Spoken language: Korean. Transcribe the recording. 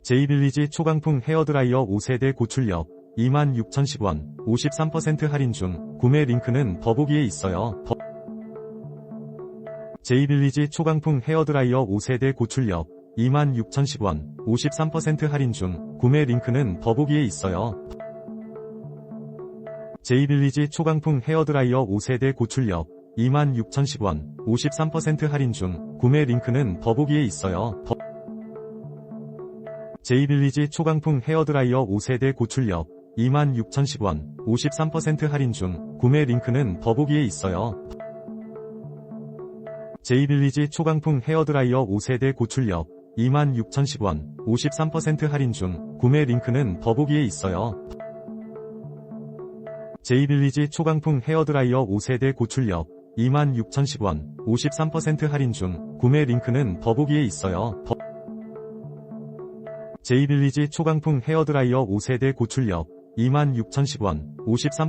제이빌리지 초강풍 헤어드라이어 5세대 고출력 26,010원 53% 할인 중 구매 링크는 더보기에 있어요. 제이빌리지 초강풍 헤어드라이어 5세대 고출력 26,010원 53% 할인 중 구매 링크는 더보기에 있어요. 제이빌리지 초강풍 헤어드라이어 5세대 고출력 26,010원 53% 할인 중 구매 링크는 더보기에 있어요. 제이빌리지 초강풍 헤어드라이어 5세대 고출력 26,010원 53% 할인 중 구매 링크는 더보기에 있어요. 제이빌리지 초강풍 헤어드라이어 5세대 고출력 26,010원 53% 할인 중 구매 링크는 더보기에 있어요. 제이빌리지 초강풍 헤어드라이어 5세대 고출력 26,010원 53% 할인 중 구매 링크는 더보기에 있어요. 제이빌리지 초강풍 헤어드라이어 5세대 고출력 26,010원 53%